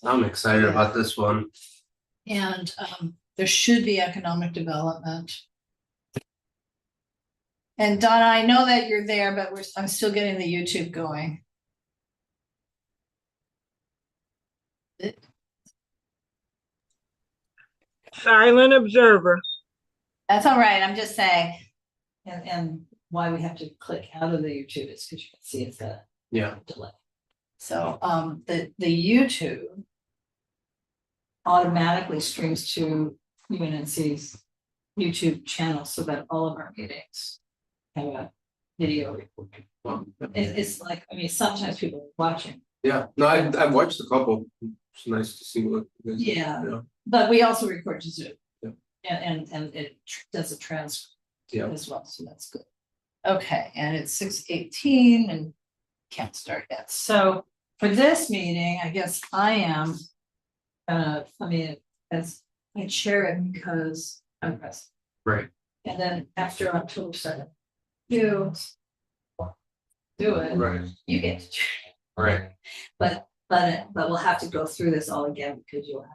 I'm excited about this one. And there should be economic development. And Donna, I know that you're there, but I'm still getting the YouTube going. Silent observer. That's all right. I'm just saying. And why we have to click out of the YouTube is because you can see it's a delay. So the YouTube automatically streams to UNNC's YouTube channel so that all of our meetings have a video recording. It's like, I mean, sometimes people are watching. Yeah, no, I've watched a couple. It's nice to see what. But we also record to Zoom. Yeah. And it does a transcript as well, so that's good. Okay, and it's 6:18 and can't start yet. So for this meeting, I guess I am as I chair it because I'm president. Right. And then after October 7th, you do it. Right. You get to chair. Right. But we'll have to go through this all again because you'll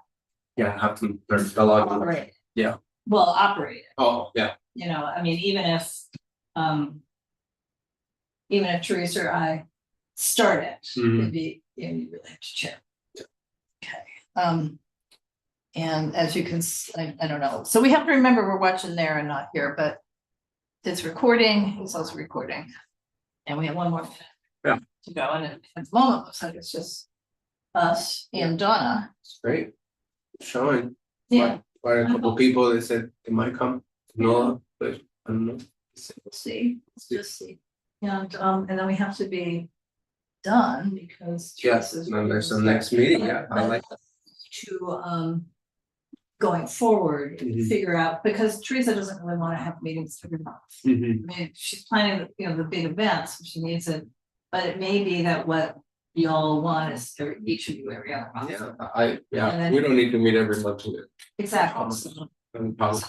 have to learn a lot. operate. Yeah. Well, operate it. Oh, yeah. You know, I mean, even if Teresa or I start it, it'd be, you really have to chair. Yeah. Okay. And as you can, I don't know. So we have to remember we're watching there and not here, but it's recording. It's also recording, and we have one more minute to go. And at the moment, it looks like it's just us and Donna. It's great. Showing. Yeah. Quite a couple people that said they might come. No, but I don't know. We'll see. Let's just see. And then we have to be done because yes. And there's some next meeting. Yeah, I like that. To going forward, figure out, because Teresa doesn't really want to have meetings every month. I mean, she's planning, the big events, she needs it, but it may be that what y'all want is each of you every other month. Yeah, we don't need to meet every month. Exactly. So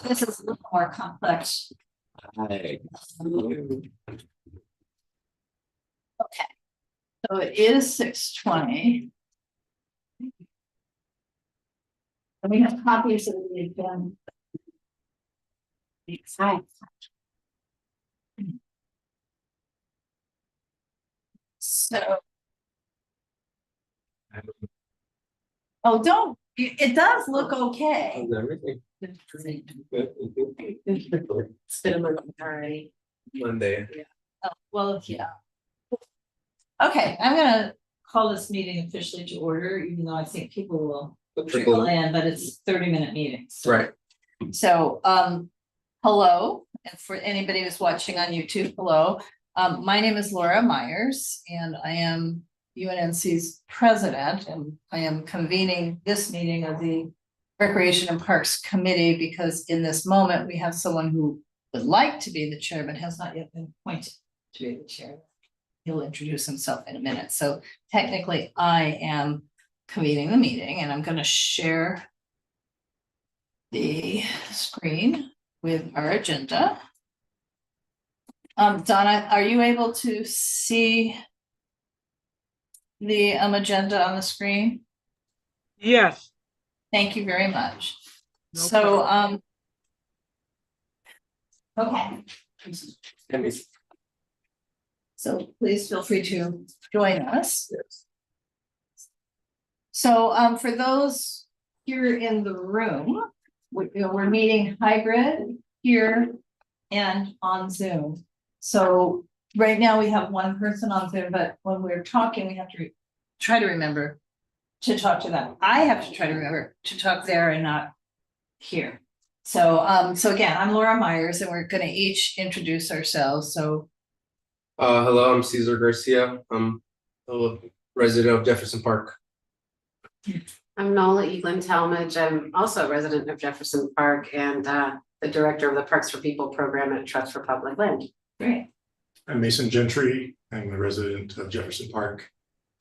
this is a little more complex. Okay. So it is 6:20. And we have copies of the agenda. Exciting. So. Oh, don't, it does look okay. It's been a month already. Monday. Yeah. Oh, well, yeah. Okay, I'm gonna call this meeting officially to order, even though I think people will trickle in, but it's 30-minute meetings. Right. So, hello, and for anybody who's watching on YouTube, hello. My name is Laura Myers, and I am UNNC's president, and I am convening this meeting of the Recreation and Parks Committee because in this moment we have someone who would like to be the chair but has not yet been appointed to be the chair. He'll introduce himself in a minute. So technically I am convening the meeting, and I'm going to share the screen with our agenda. Donna, are you able to see the agenda on the screen? Yes. Thank you very much. No so problem. Okay. So please feel free to join us. Yes. So for those here in the room, we're meeting hybrid here and on Zoom. So right now we have one person on Zoom, but when we're talking, we have to try to remember to talk to them. I have to try to remember to talk there and not here. So so again, I'm Laura Myers, and we're going to each introduce ourselves. So hello, I'm Cesar Garcia. I'm a resident of Jefferson Park. I'm Nola Eaglin Talmadge. I'm also a resident of Jefferson Park and the director of the Parks for People program at Trust for Public Land. great. I'm Mason Gentry. I'm a resident of Jefferson Park,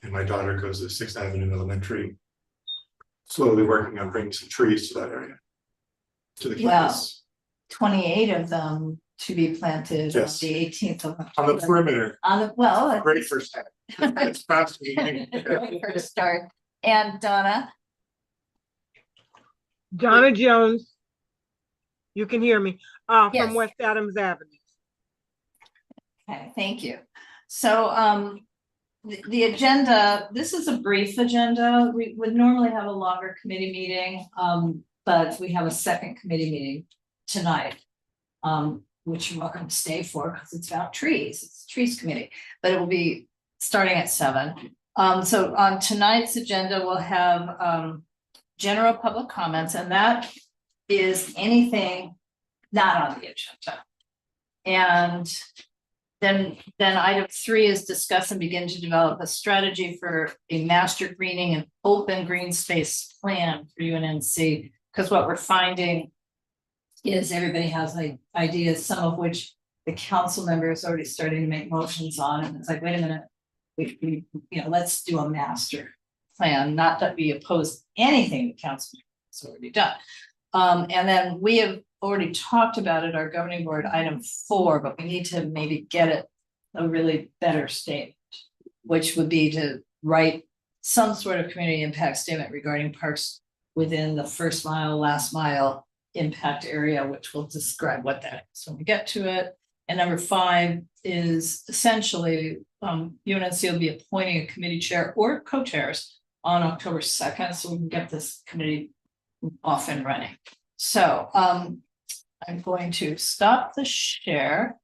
and my daughter goes to 6th Avenue Elementary. Slowly working on bringing some trees to that area, to the campus. 28 of them to be planted Yes. on the 18th of October. On the perimeter. On the, well, Great first step. It's fast. great first start. And Donna, Donna Jones. You can hear me, Yes. from West Adams Avenue. okay, thank you. So, the agenda, this is a brief agenda. We would normally have a longer committee meeting, but we have a second committee meeting tonight. Which you're welcome to stay for because it's about trees. It's a trees committee, but it will be starting at 7. So on tonight's agenda, we'll have general public comments, and that is anything not on the agenda. And then item 3 is discuss and begin to develop a strategy for a master greening and open green space plan for UNNC. Because what we're finding is everybody has like ideas, some of which the council member is already starting to make motions on, and it's like, wait a minute, we let's do a master plan, not that we oppose anything the council has already done. And then we have already talked about it, our governing board, item 4, but we need to maybe get it a really better statement, which would be to write some sort of community impact statement regarding parks within the first mile, last mile impact area, which will describe what that is when we get to it. And number 5 is essentially UNNC will be appointing a committee chair or co-chairs on October 2nd, so we can get this committee off and running. So I'm going to stop the share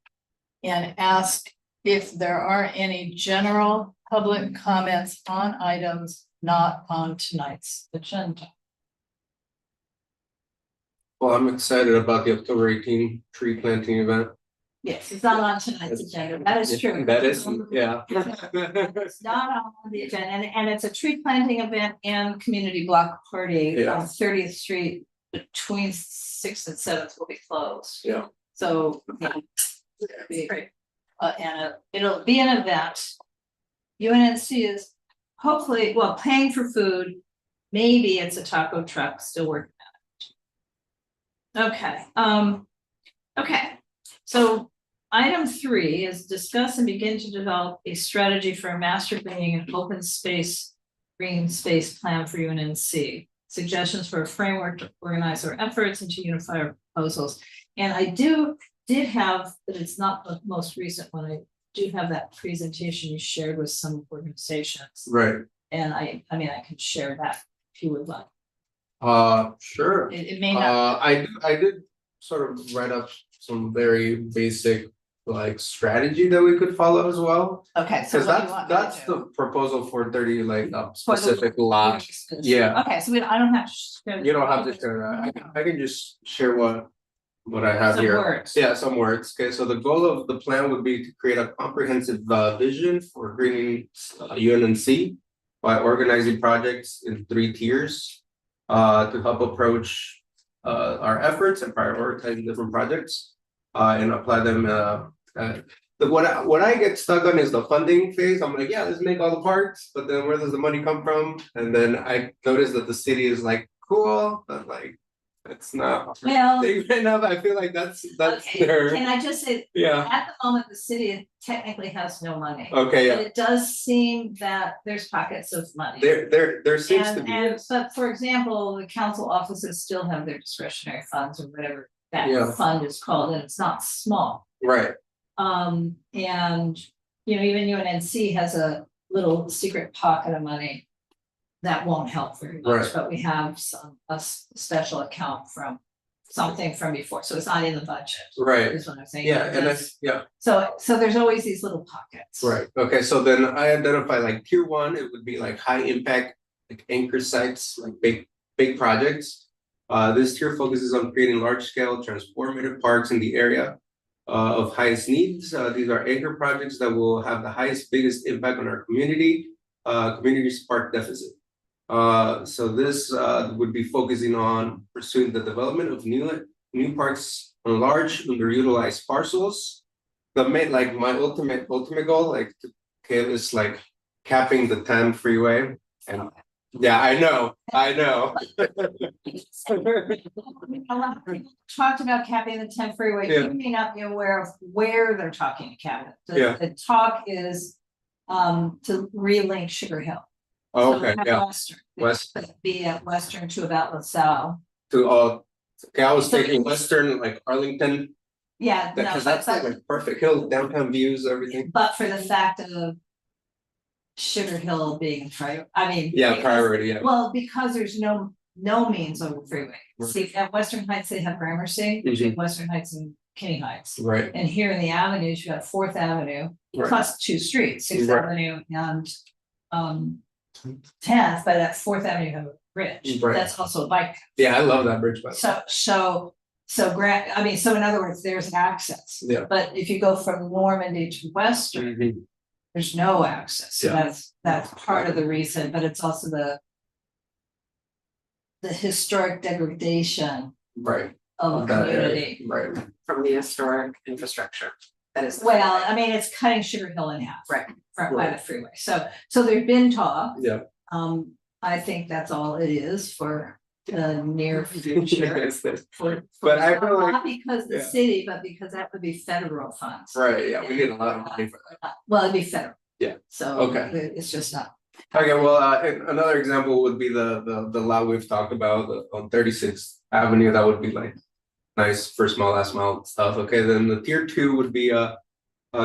and ask if there are any general public comments on items not on tonight's agenda. Well, I'm excited about the October 18 tree planting event. Yes, it's not on tonight's agenda. That is true. That is, yeah. It's not on the agenda, and it's a tree planting event and community block party Yeah. on 30th Street between 6th and 7th will be closed. Yeah. So, yeah. And it'll be an event. UNNC is hopefully, well, paying for food. Maybe it's a taco truck, still working on it. Okay, okay. So item 3 is discuss and begin to develop a strategy for a master greening and open space green space plan for UNNC. Suggestions for a framework to organize our efforts and to unify our proposals. And I did have, but it's not the most recent one. I do have that presentation you shared with some organizations. Right. And I mean, I can share that if you would like. Sure. It may not. I did sort of write up some very basic like strategy that we could follow as well. Okay, so Because what do you want me to that's do? the proposal for 30 like For the- specific lot. Yeah. Okay, so I don't have to. share You don't have to share that. I can just share what I have some here. words. Yeah, some words. Okay, so the goal of the plan would be to create a comprehensive vision for greening UNNC by organizing projects in 3 tiers to help approach our efforts and prioritize different projects and apply them. What I get stuck on is the funding phase. I'm like, yeah, let's make all the parks, but then where does the money come from? And then I noticed that the city is like, cool, but like it's not Well, big enough. I feel like that's okay, their can I just say, yeah. at the moment, the city technically has no money. Okay, But yeah. it does seem that there's pockets of money. There seems to be. But for example, the council offices still have their discretionary funds or whatever Yeah. that fund is called, and it's not small. Right. And even UNNC has a little secret pocket of money that won't help very much, Right. but we have a special account from something from before, so it's not in the budget. Right. Is what I'm saying. Yeah, and that's So there's always these little pockets. right. Okay, so then I identify like tier 1, it would be like high impact, like anchor sites, like big projects. This tier focuses on creating large scale transformative parks in the area of highest needs. These are anchor projects that will have the biggest impact on our community's park deficit. So this would be focusing on pursuing the development of new parks on large underutilized parcels. My ultimate goal, like is like capping the 10 freeway. And yeah, I know. A lot of people talked about capping the 10 freeway. Yeah. You may not be aware of where they're talking to cap it. Yeah. The talk is to relink Sugar Hill. Oh, So okay, not yeah, Western. West But be at Western to about LaSalle. to okay, I was So- thinking Western, like Arlington, Yeah, no, because that's like perfect hill, downtown views, everything. but for the fact of Sugar Hill being I mean. Yeah, because- priority, yeah. Well, because there's no means over the freeway. Right. See, at Western Heights, they have Gramercy, between Western Heights and Kinney Heights. Right, And here in the avenues, you got Fourth Avenue, right, plus two streets, Sixth Right. Avenue and Tenth, but at Fourth Avenue, you have a bridge. Right. That's also a bike. yeah, I love that bridge, but I mean, so in other words, there's access. yeah. But if you go from Normandy to Western, Mhm. there's no access, so Yeah. that's part of the reason, but it's also the historic degradation Right. of a That area, community. right, From the historic infrastructure. That is. Well, I mean, it's cutting Sugar Hill in half. Right. From by the freeway, so there's been talk, yeah. I think that's all it is for the near future. Yes, yes. But I feel like- not because the yeah. city, but because that would be federal funds. Right, yeah, we need a lot of money for that. Well, it'd be federal. Yeah. So. Okay. It's just not. Okay, well, and another example would be the lot we've talked about on 36th Avenue, that would be like nice first mile, last mile stuff. Okay, then the tier 2 would be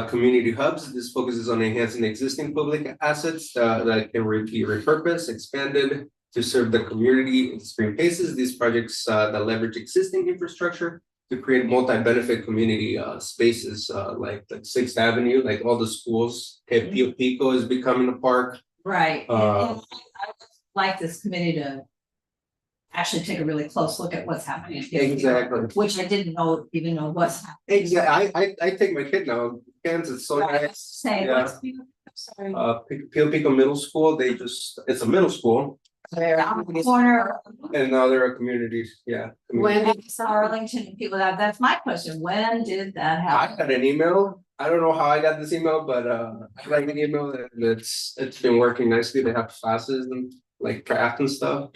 community hubs. This focuses on enhancing existing public assets that can be repurposed, expanded to serve the community in extreme cases. These projects that leverage existing infrastructure to create multi-benefit community spaces like Sixth Avenue, like all the schools. Okay, Pio Pico is becoming a park. Right, and Uh, I would like this committee to actually take a really close look at what's happening. Exactly. Which I didn't even know what's happening. Exactly. I take my kid now. Kansas, it's so Right, nice. Say, Yeah. what's, sorry. Pio Pico Middle School, it's a middle school, On the corner, and now they're a community, yeah. When did of Arlington, and people that's my question, when did that I happen? got an email. I don't know how I got this email, but I got an email and it's been working nicely. They have classes and like craft and stuff.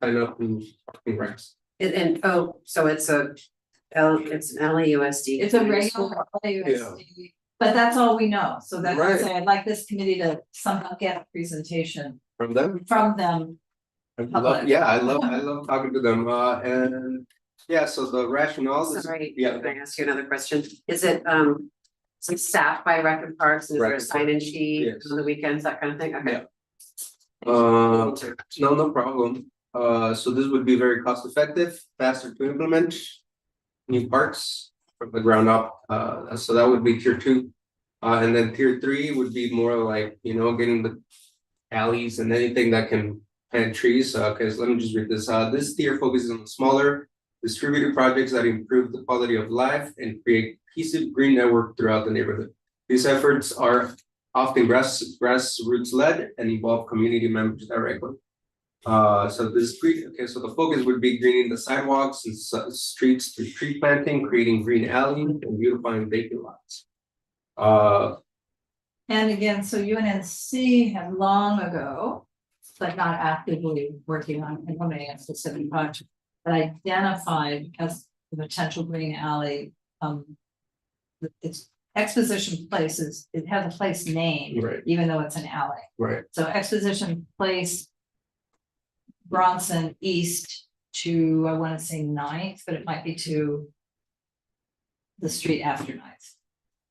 Sign up and recs. so it's an LAUSD. It's a regular, USD, but that's all we know, so that's why I Right. say I'd like this committee to somehow get a presentation From them. from them. I love, Public. yeah, I love talking to them. And yeah, so the rationale is, Sorry, yeah. can I ask you another question? Is it staffed by Rec and Parks, and is there a Rec and sign-in sheet Yes. on the weekends, that kind of thing? Okay. No, no problem. So this would be very cost effective, faster to implement. New parks from the ground up, so that would be tier 2. And then tier 3 would be more like, getting the alleys and anything that can plant trees. Okay, so let me just read this. This tier focuses on smaller distributed projects that improve the quality of life and create cohesive green network throughout the neighborhood. These efforts are often grassroots led and involve community members directly. So the focus would be greening the sidewalks and streets through tree planting, creating green alleys and beautifying vacant lots. And again, so UNNC had long ago, but not actively working on implementing a specific project, but identified as the potential green alley, it's Exposition Places, it has a place name, Right, even though it's an alley. right, So Exposition Place, Bronson East to, I want to say 9th, but it might be to the street after 9th.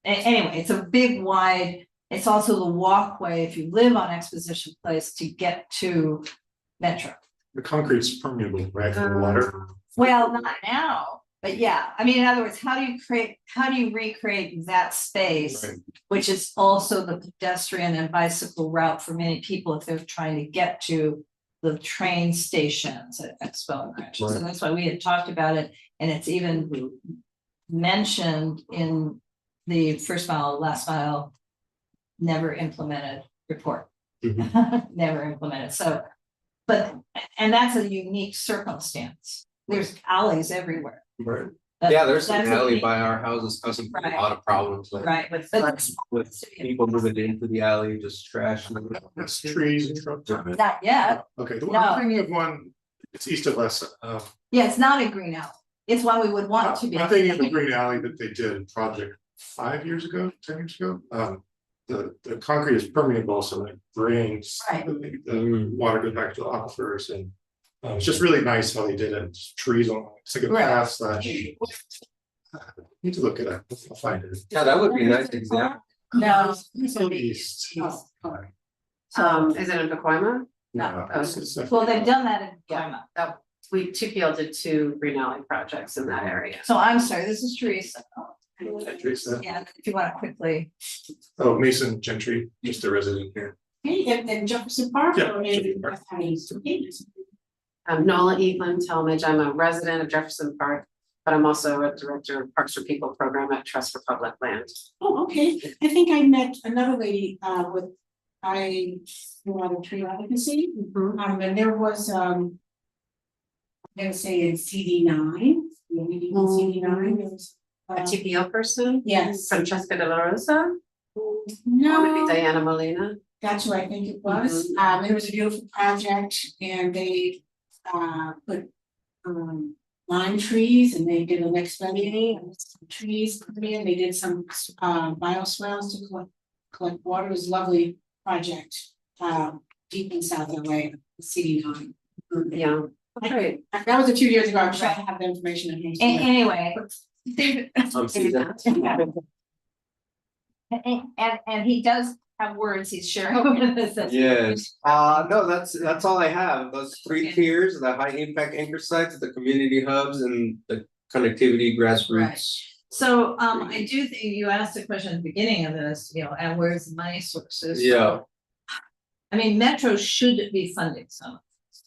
Anyway, it's a big wide, it's also the walkway if you live on Exposition Place to get to Metro. The concrete's permeable, right, for the water. Well, not now, but yeah, I mean, in other words, how do you recreate that space? right, Which is also the pedestrian and bicycle route for many people if they're trying to get to the train stations at Expo and Ranch. So Right. that's why we had talked about it, and it's even mentioned in the first mile, last mile, never implemented report. Never implemented, so, and that's a unique circumstance. There's alleys everywhere. right. but Yeah, there's an that's a alley unique- by our houses causing a Right. lot of problems, like Right, but it's with people moving into the alley, just trash. That's trees and shrubs on it. not yet, Okay, the No. one, I'm thinking of one, it's east of us, yeah, it's not a green alley, it's one we would want to be. I'm thinking of the green alley that they did project 5 years ago, 10 years ago. the concrete is permeable, so when it rains, Right. the water goes back to the aquifers, and it's just really nice how they did it. Just trees on, it's like a Right. path slash. Need to look it up. I'll find it. Yeah, that would be a nice example. No. It's on the east. Is it in Pacoima? No, it's Well, they've done that in Pacoima. TPL did 2 Green Alley projects in that area. So I'm sorry, this is Teresa. Teresa. Yeah, if you want to quickly. Oh, Mason Gentry, just a resident here. And Jefferson Park. Yeah, or maybe Jefferson Park. Nola Nola Evelyn Talmadge, I'm a resident of Jefferson Park, but I'm also a director of Parks for People program at Trust for Public Land. Oh, okay. I think I met another lady with tree advocacy. And there was I'm gonna say in CD9, maybe in CD9, there was. A TPL person? Yes. Francesca De La Rosa? Or maybe No, Diana Molina? that's who I think it was. It was a beautiful project and they put lime trees and they did an exfoliating and some trees put in. They did some bioswales to collect water. It was a lovely project deep in South LA, CD9. Yeah. Okay, that was a few years ago. I'm sure I have the information in here. Anyway. Susan. And he does have words he's sharing with us. Yes, no, that's all I have. Those 3 tiers, the high impact anchor sites, the community hubs, and the connectivity grassroots. So I do think you asked a question at the beginning of this, and where's the money sources? Yeah. I mean, Metro should be funding some.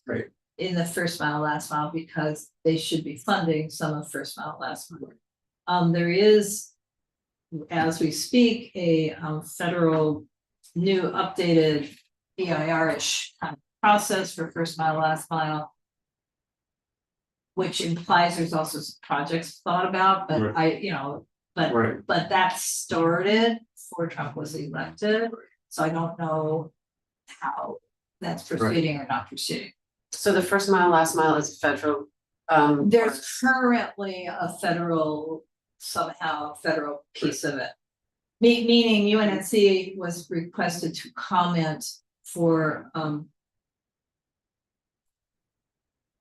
Right. In the first mile, last mile, because they should be funding some of first mile, last mile. There is, as we speak, a federal new updated EIR-ish kind of process for first mile, last mile. Which implies there's also some projects thought about, but Right. but that started before Trump was elected. So I don't know how that's proceeding or not proceeding. So the first mile, last mile is federal. There's currently a federal piece of it. Meaning UNNC was requested to comment for,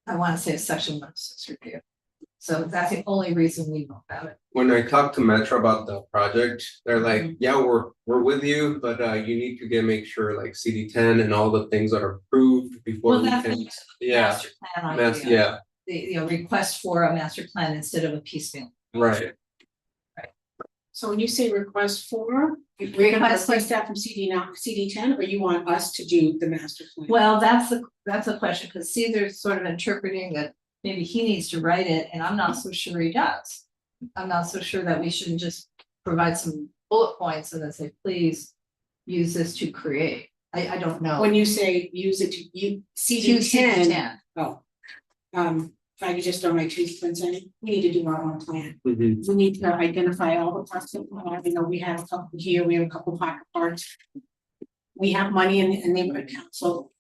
I want to say a section 106 review. So that's the only reason we know about it. When I talked to Metro about the project, they're like, yeah, we're with you, but you need to make sure like CD10 and all the things that are approved before Well, we that's can. the Yeah, master plan idea. yeah, The request for a master plan instead of a piecemeal. right. So when you say request for, we're gonna Request- request that from CD10, or you want us to do the master plan? Well, that's a question, because Caesar's sort of interpreting that maybe he needs to write it, and I'm not so sure he does. I'm not so sure that we shouldn't just provide some bullet points and then say, please use this to create. I don't know. When you say use it to To CD10, CD10. oh. If I could just throw my 2 cents in, we need to do our own plan. Mhm. We need to identify all the parts that we have, we have a couple here, we have a couple pocket parks. We have money in neighborhood council.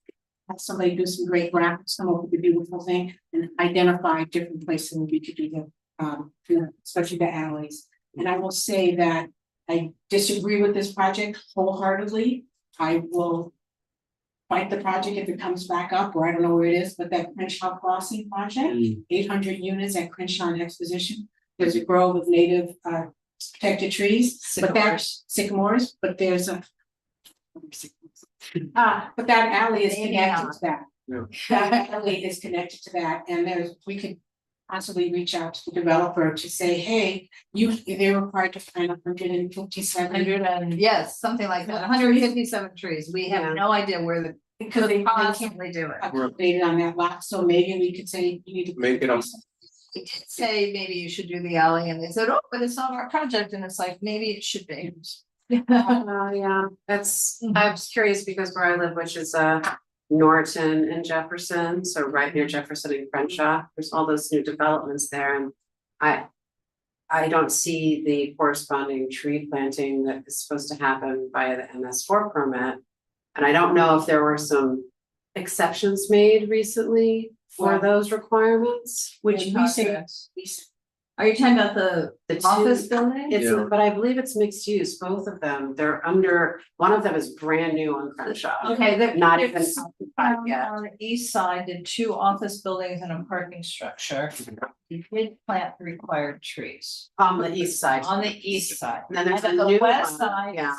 Have somebody do some great graphics, come up with a beautiful thing and identify different places we could do especially the alleys. And I will say that I disagree with this project wholeheartedly. I will fight the project if it comes back up, or I don't know where it is, but that Crenshaw Crossing project, 800 units at Crenshaw and Exposition. There's a grove of native protected trees, but that's sycamores, but there's a. But that alley is connected to that. Yeah. That alley is connected to that, and we could possibly reach out to the developer to say, hey, they're required to find 157. Yes, something like that, 157 trees. We Yeah. have no idea where the, Because they can't possibly do it. accommodate on that lot, so maybe we could say you need to. Make it up. We did say maybe you should do the alley, and they said, oh, but it's not our project, and it's like, maybe it should be. Yeah, that's, I was curious because where I live, which is Norton and Jefferson, so right near Jefferson and Crenshaw, there's all those new developments there, and I don't see the corresponding tree planting that is supposed to happen via the MS4 permit. And I don't know if there were some exceptions made recently for Well, those requirements. Which we say, Projects. Are you talking about the The two- office building? It's, Yeah. but I believe it's mixed use, both of them, they're under, one of them is brand new on Crenshaw. Okay, they're Not even there's, occupied yet. on the east side, did 2 office buildings and a parking structure. You did plant the required trees On the east side. on the east side. And then there's a And then new the west one, side yeah.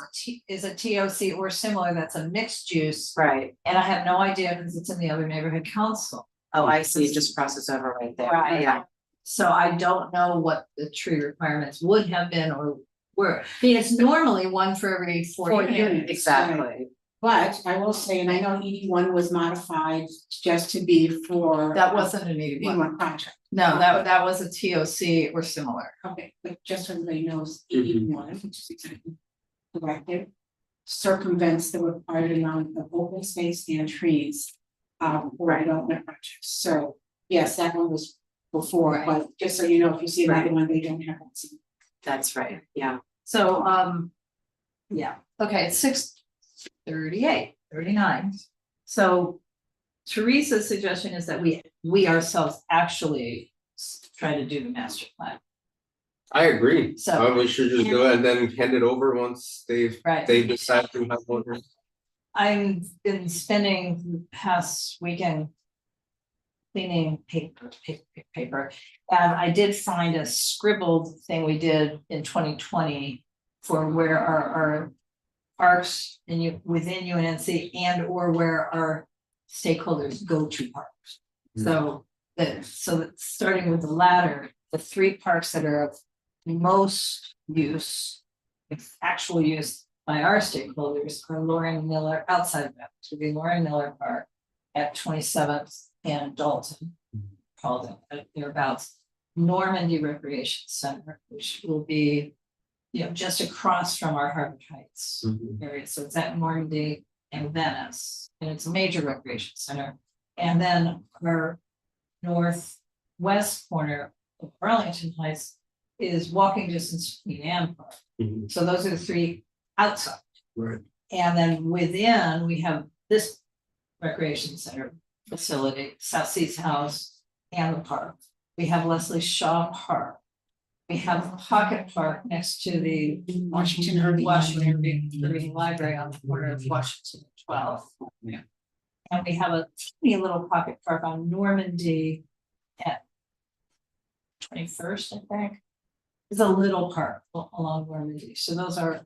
is a TOC or similar, that's a mixed use. Right, And I have no idea because it's in the other neighborhood council. oh, I see, it just crosses over right there, Right. yeah. So I don't know what the tree requirements would have been or were. I mean, it's normally 1 for every 4 4 units. units. Exactly, But I will say, and I know ED1 was modified just to be for. That wasn't an 81. ED1 project. No, that was a TOC or similar. Okay, but just so everybody knows, Mhm. ED1, which is exactly corrected, circumvents the required amount of open space and trees. For development projects, so yes, that one was before, Right. but just so you know, if you see another one, they don't have that. that's right, yeah. So, yeah, okay, it's 6:38, 39. So Teresa's suggestion is that we ourselves actually try to do the master plan. I agree. So- We should just do it and then hand it over once Right. they decide to have one. I've been spending the past weekend cleaning paper, and I did find a scribbled thing we did in 2020 for where our parks within UNNC and or where our stakeholders go to parks. So starting with the latter, the 3 parks that are of most use, actual use by our stakeholders are Lauren Miller, outside of that, to be Lauren Miller Park at 27th and Dalton. Called it thereabouts, Normandy Recreation Center, which will be, just across from our Harvard Heights area, so it's at Normandy and Venice, and it's a major recreation center. And then our northwest corner of Arlington Heights is walking distance from Queen Anne Park. Mhm. So those are the 3 outside. Right. And then within, we have this recreation center facility, South Seas House and the park. We have Leslie Shaw Park. We have a pocket park next to the Washington Irving Irving Library on the corner of Washington and 12th. Yeah. And we have a teeny little pocket park on Normandy at 21st, I think. It's a little park along Normandy, so those are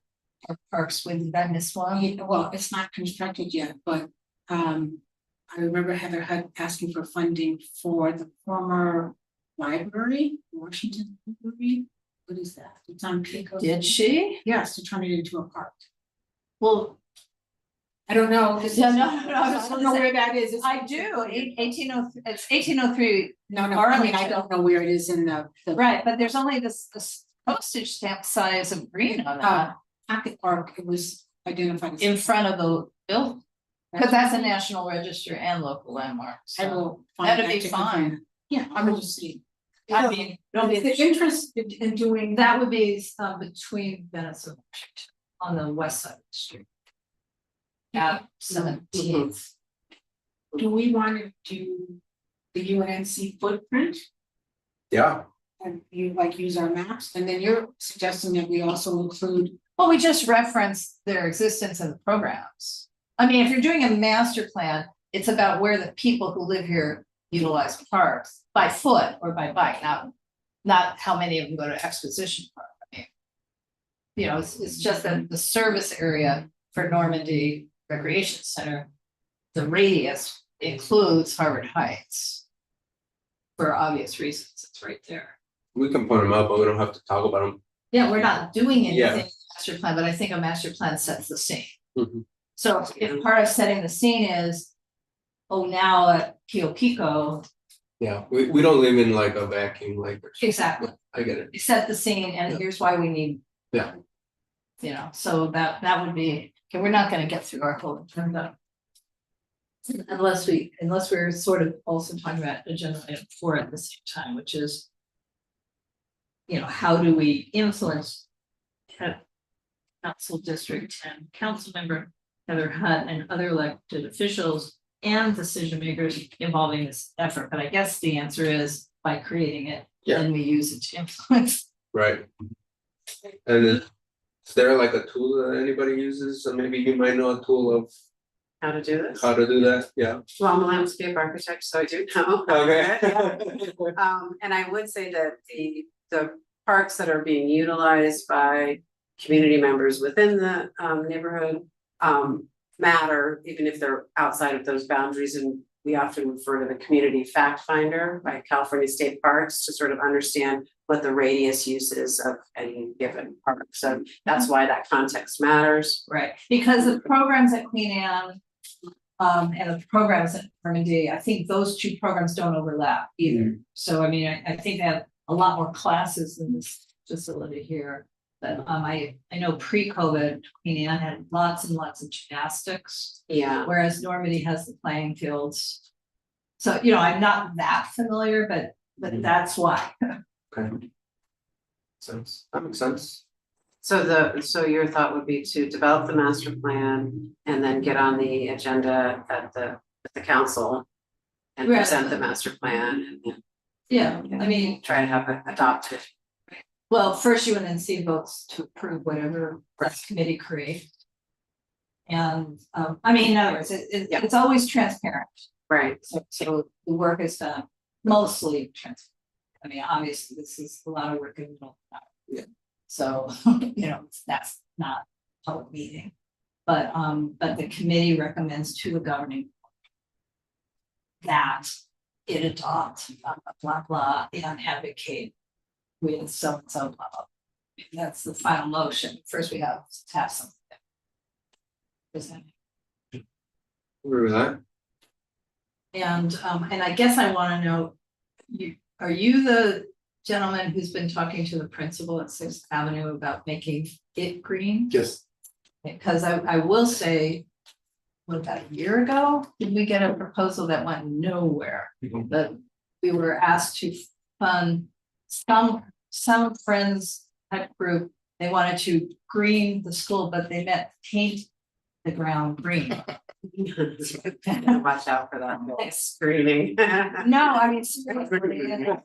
our parks. With that miss one. Well, it's not constructed yet, but I remember Heather had asking for funding for the former library, Washington Library. What is that? It's on Pico. Did she? Yes, to turn it into a park. Well, I don't know. Yeah, no, I was I don't know where that is. It's- I do, 1803, it's 1803, No, I mean, I don't know where it is in the. right, but there's only this postage stamp size of green on that Pocket park, it was identified. as- in front of the building. Cause that's a national register and local landmark, I so, will. find That'd that be to fine. confirm. Yeah, I will just see. I mean, it'll be, The interest in doing. that would be between Venice and Washington, on the west side of the street. At 17th. Do we want to do the UNNC footprint Yeah, and you like use our maps? And then you're suggesting that we also include. Well, we just reference their existence in the programs. I mean, if you're doing a master plan, it's about where the people who live here utilize parks by foot or by bike, not how many of them go to Exposition Park. I mean, it's just that the service area for Normandy Recreation Center, the radius includes Harvard Heights. For obvious reasons, it's right there. we can point them up, but we don't have to talk about them. Yeah, we're not doing anything Yeah. in the master plan, but I think a master plan sets the scene. Mhm. So if part of setting the scene is, oh, now at Pio Pico, Yeah, we don't live in like a vacuum, like. exactly, I get it. we set the scene and Yeah. here's why we need. Yeah. So that would be, okay, we're not gonna get through our whole agenda. Unless we're sort of also talking about agenda item 4 at the same time, which is. How do we influence council district and council member Heather Hutt and other elected officials and decision makers involving this effort, but I guess the answer is by creating it Yeah. then we use it to influence. Right. And is there like a tool that anybody uses? So maybe you might know a tool of How to do this? how to do that, yeah. Well, I'm a landscape architect, so I do know. Okay. And I would say that the parks that are being utilized by community members within the neighborhood matter, even if they're outside of those boundaries, and we often refer to the community fact finder by California State Parks to sort of understand what the radius use is of any given park. So that's why that context matters. Right, because the programs at Queen Anne and the programs at Normandy, I think those two programs don't overlap either. So I mean, I think they have a lot more classes in this facility here. But I know pre-COVID, Queen Anne had lots and lots of gymnastics, Yeah. whereas Normandy has the playing fields. So, you know, I'm not that familiar, but that's why. Okay. That makes sense. So your thought would be to develop the master plan and then get on the agenda at the council. And Right. present the master plan and Yeah, I mean, try to have it adopted. well, first UNNC votes to approve whatever this committee creates. And, I mean, in other words, it's always transparent. Right. So the work is done mostly transparent. I mean, obviously, this is a lot of work in the middle of the night. Yeah. So, you know, that's not a public meeting. But the committee recommends to the governing board that it adopt blah, blah, and advocate with so and so, blah, blah. That's the final motion. First, we have to have something. Present. Agree with that. And I guess I wanna know, are you the gentleman who's been talking to the principal at Sixth Avenue about making it green? Yes, Because I will say, what, about a year ago, did we get a proposal that went nowhere? That we were asked to fund some friends type group, they wanted to green the school, but they meant paint the ground green. Watch out for that screaming. No, I mean, seriously, like, no,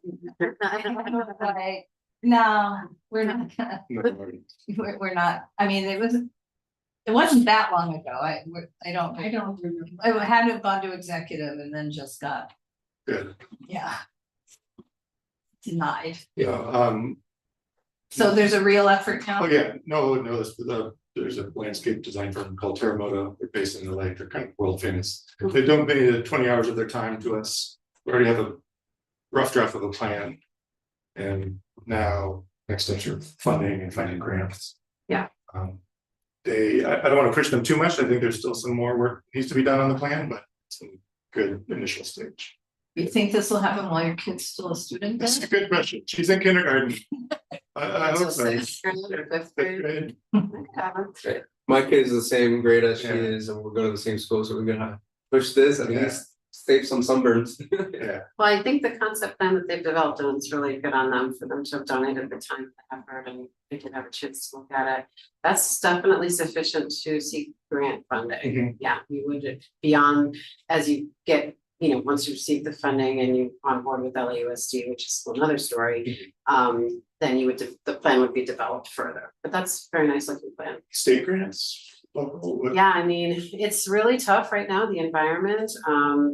we're not gonna, we're not, I mean, it wasn't that long ago, I don't remember, I had to have gone to executive and then just got, good. yeah. Denied, Yeah, so there's a real effort now. oh yeah, no, there's a landscape design firm called Terremoto, they're based in LA, they're kind of world famous. They donated 20 hours of their time to us. We already have a rough draft of a plan. And now next steps are funding and finding grants. Yeah. I don't want to push them too much. I think there's still some more work needs to be done on the plan, but it's a good initial stage. You think this will happen while your kid's still a student That's a then? good question. She's in kindergarten. I hope so. Sixth grade or fifth Fifth grade. grade. My kid is the same grade as she Yeah. is, and we're going to the same school, so we're gonna push this at Yeah. least save some sunburns. Yeah, Well, I think the concept plan that they've developed, and it's really good on them for them to have donated the time, the effort, and they can have a chance to look at it. That's definitely sufficient to seek grant funding. Mhm. Yeah, you would beyond, as you get, you know, once you receive the funding and you on board with LAUSD, which is another story. Then you would, the plan would be developed further, but that's a very nice looking plan. state grants, local. Yeah, I mean, it's really tough right now, the environment.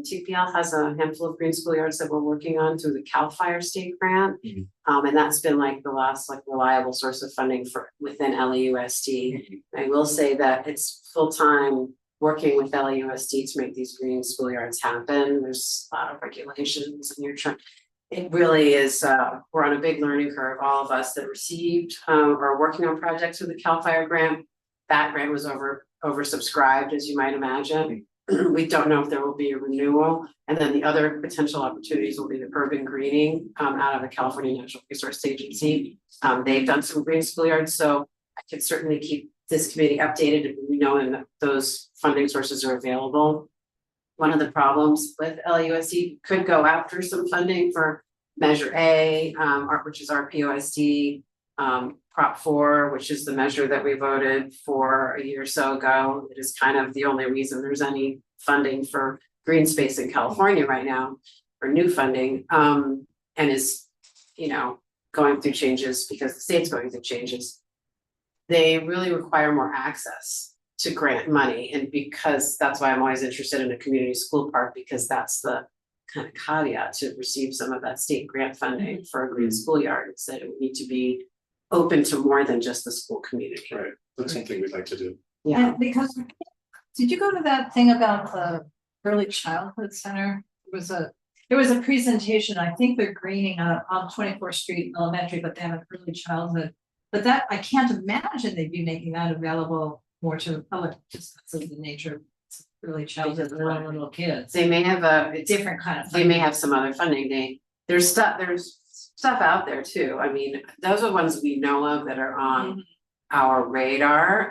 TPL has a handful of green schoolyards that we're working on through the CAL FIRE state grant. Mhm. And that's been like the last like reliable source of funding for within LAUSD. I will say that it's full-time working with LAUSD to make these green schoolyards happen. There's a lot of regulations and you're trying. It really is, we're on a big learning curve, all of us that received or are working on projects with the CAL FIRE grant. That grant was oversubscribed, as you might imagine. We don't know if there will be a renewal. And then the other potential opportunities will be the urban greening out of the California Natural Resource Agency. They've done some green schoolyards, so I could certainly keep this committee updated, knowing that those funding sources are available. One of the problems with LAUSD could go after some funding for Measure A, which is our POSD, Prop 4, which is the measure that we voted for a year or so ago. It is kind of the only reason there's any funding for green space in California right now, or new funding, and is you know, going through changes because the state's going through changes. They really require more access to grant money, and because that's why I'm always interested in a community school park, because that's the kind of caveat to receive some of that state grant funding for a green schoolyard, is that it would need to be open to more than just the school community. Right, that's something we'd like to do. Yeah, And because, did you go to that thing about the early childhood center? There was a presentation, I think they're greening up on 24th Street Elementary, but they have an early childhood. But that, I can't imagine they'd be making that available more to the public, just because of the nature of early childhood, little kids. they may have a, Different kind of. they may have some other funding, there's stuff out there too, I mean, those are ones we know of that are on our radar,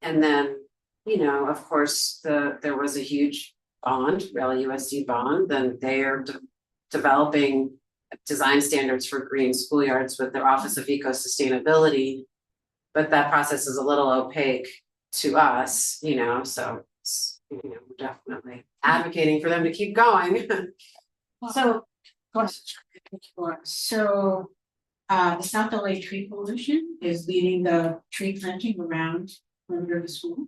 and then, you know, of course, there was a huge bond, USD bond, then they are developing design standards for green schoolyards with their Office of Eco Sustainability. But that process is a little opaque to us, you know, so it's, you know, we're definitely advocating for them to keep going. So, So, the South LA Tree Coalition is leading the tree planting around perimeter of the school.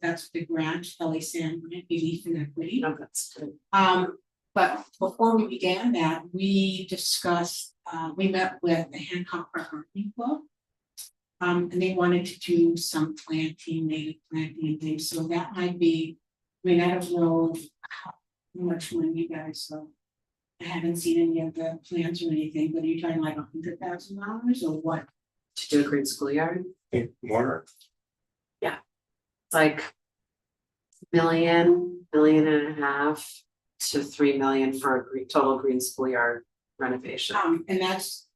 That's the grant, LA San Grant, Belief in Equity. No, that's good. But before we began that, we discussed, we met with the Hancock Park Gardening Club. And they wanted to do some planting, native planting and things, so that might be, I mean, I don't know how much money you guys, so. I haven't seen any of the plans or anything, but are you talking like $100,000 or what? To do a green schoolyard, Think more, it's like million and a half to 3 million for a total green schoolyard renovation. And that's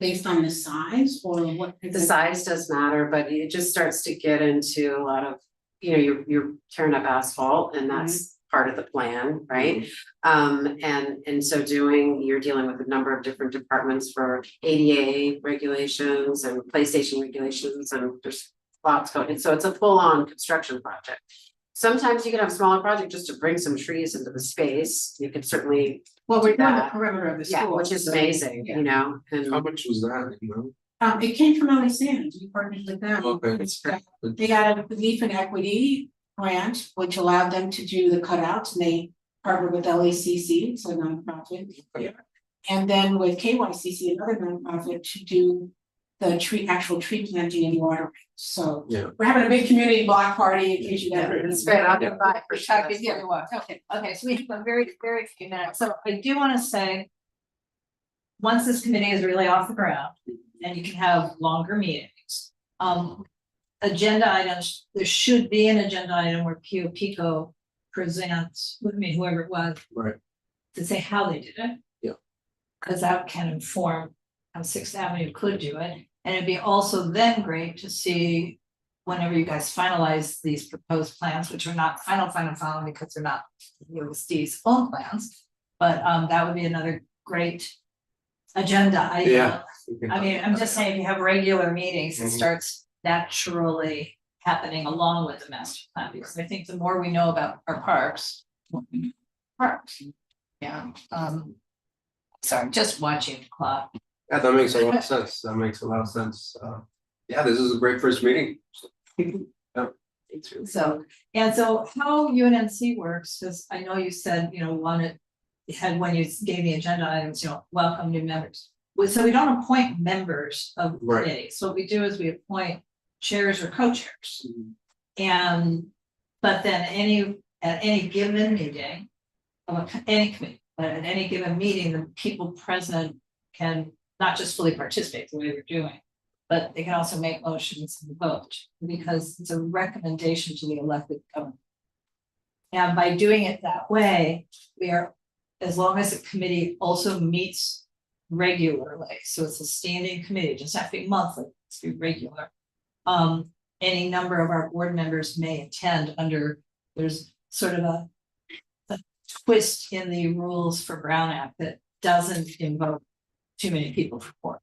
based on the size or what? The size does matter, but it just starts to get into a lot of, you know, you're tearing up asphalt, and that's part of the plan, right? And so you're dealing with a number of different departments for ADA regulations and PlayStation regulations, and there's lots going, and so it's a full-on construction project. Sometimes you can have a smaller project just to bring some trees into the space, you can certainly. Well, we're doing the that. perimeter of the Yeah, school. which is so, amazing, yeah. you know, and. How much was that, you know? It came from LA San, we partnered with them. Okay. They got a Belief in Equity grant, which allowed them to do the cutouts, and they partnered with LACC, it's a nonprofit. And then with KYCC, another nonprofit, to do the actual tree planting and watering. So Yeah. we're having a big community block party in case you guys. It's great, I'll Yeah. come by for sure. Okay, yeah, you are. Okay, so we have a very, very few minutes, so I do wanna say. Once this committee is really off the ground, and you can have longer meetings. Agenda items, there should be an agenda item where Pio Pico presents, with me, whoever it was. Right. To say how they did it. Yeah. Cause that can inform how Sixth Avenue could do it, and it'd be also then great to see. Whenever you guys finalize these proposed plans, which are not final because they're not USD's own plans. But that would be another great agenda item. Yeah. I mean, I'm just saying, if you have regular meetings, it Mhm. starts naturally happening along with the master plan, because I think the more we know about our parks. Yeah, sorry, just watching the clock. Yeah, that makes a lot of sense, that makes a lot of sense, yeah, this is a great first meeting. So, and so how UNNC works, because I know you said, you know, when you gave me agenda items, you know, welcome new members. So we don't appoint members of Right. committees, so what we do is we appoint chairs or co-chairs. And, but then at any given meeting, of any committee, but at any given meeting, the people present can not just fully participate the way we're doing, but they can also make motions and vote, because it's a recommendation to the elected government. And by doing it that way, we are, as long as the committee also meets regularly, so it's a standing committee, it doesn't have to be monthly, it's be regular. Any number of our board members may attend under, there's sort of a twist in the rules for Brown Act that doesn't invoke too many people for quorum.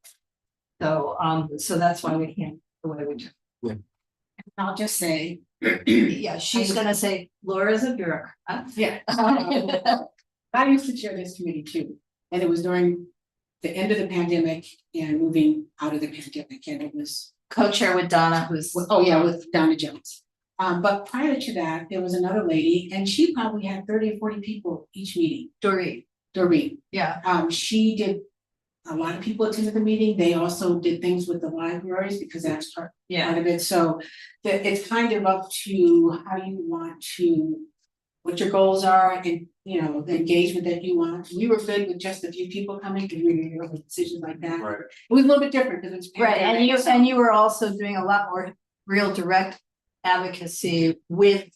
So that's why we can't, the way we do. I'll just say, Yeah, she's gonna say Laura's a bureaucrat. yeah. I used to chair this committee too, and it was during the end of the pandemic and moving out of the pandemic, and it was, Co-chair with Donna, who's. oh yeah, with Donna Jones. But prior to that, there was another lady, and she probably had 30 or 40 people each meeting, Dory, Doreen. yeah, She did, a lot of people attended the meeting, they also did things with the libraries, because that's part yeah, of it, so it's kind of up to how you want to, what your goals are, and, you know, the engagement that you want. We were good with just a few people coming, because we were making decisions like that. Right. It was a little bit different, because it's. right, pandemic, and you were also doing a lot more real direct advocacy with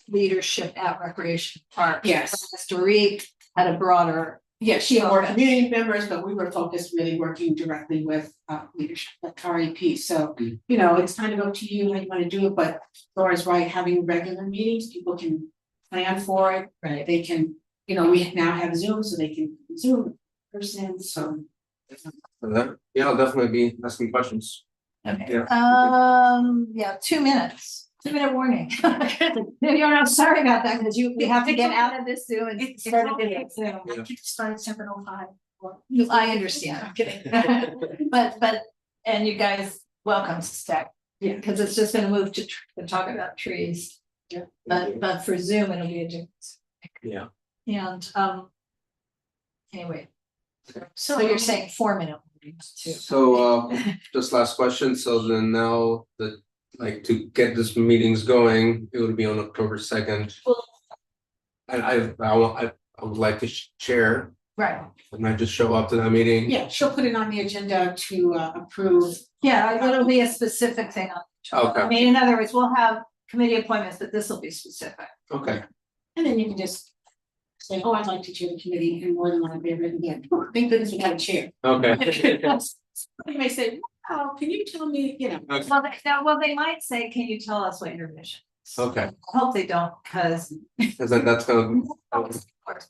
leadership at Recreation Park. Yes. Dory had a broader. Yeah, she had more Okay. community members, but we were focused really working directly with leadership, like REP, so, you know, it's kind of up to you how you wanna do it, but Laura's right, having regular meetings, people can plan for it, Right. they can, you know, we now have Zoom, so they can Zoom person, so. Yeah, I'll definitely be asking questions. Okay, Yeah. 2 minutes. 2-minute warning. You're not sorry about that, because we have to get out of this Zoom and start a different Zoom. I could start at 7:05. I understand, I'm kidding. But, and you guys, welcome to stack, Yeah. because it's just gonna move to talk about trees. Yeah. But for Zoom, it'll be a different. Yeah. And, anyway. So you're saying 4-minute warnings too. So, just last question, so then now the, like, to get this meetings going, it would be on October 2nd. Well- And I would like to chair, Right, and I just show up to that meeting. Yeah, she'll put it on the agenda to approve. yeah, it'll be a specific thing on. Okay. I mean, in other words, we'll have committee appointments, but this will be specific. Okay, And then you can just say, oh, I'd like to chair the committee, and more than one, I'd be written again. Thank goodness we got a chair. okay. You may say, oh, can you tell me, you know, Well, they might say, can you tell us what your mission is? Okay, I hope they don't, because because that's gonna.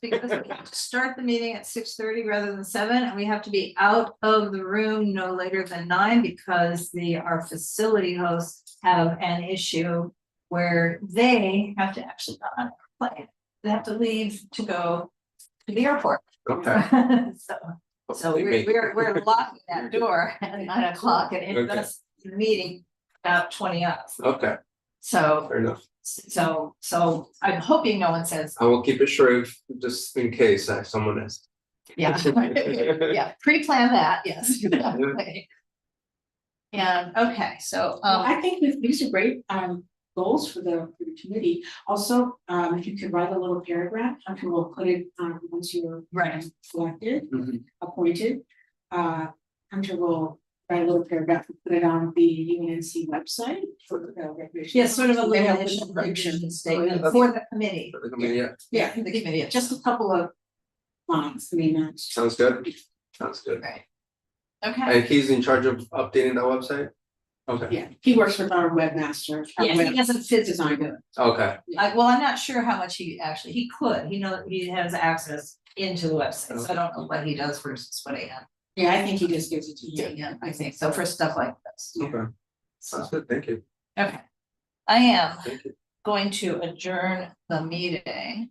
because we have to start the meeting at 6:30 rather than 7, and we have to be out of the room no later than 9, because our facility hosts have an issue where they have to actually go on a plane. They have to leave to go to the airport. Okay. So we're locking that door at 9 o'clock, and it does the meeting about 20 hours. Okay, So fair enough. So I'm hoping no one says, I will keep it short, just in case someone is. yeah, yeah, pre-plan that, yes. And, okay, so, I think these are great goals for the committee. Also, if you could write a little paragraph, Hunter will put it once you're Right. selected, Mhm. appointed. Hunter will write a little paragraph and put it on the UNNC website for the recreation. yeah, sort of a So little they have mission direction statement for the committee. Yeah, Yeah, The committee. just a couple of lines, I mean, that's. sounds good, sounds good. Right. Okay, And he's in charge of updating that website? Okay, Yeah, he works with our webmaster. our yeah, web he doesn't physically do designer. it. okay, Well, I'm not sure how much he could, he has access into the website, so I don't know what he does versus what he has. Yeah, I think he just gives it to you. Yeah, I think so, for stuff like this. okay, sounds good, thank you, Okay. I am thank you. going to adjourn the meeting.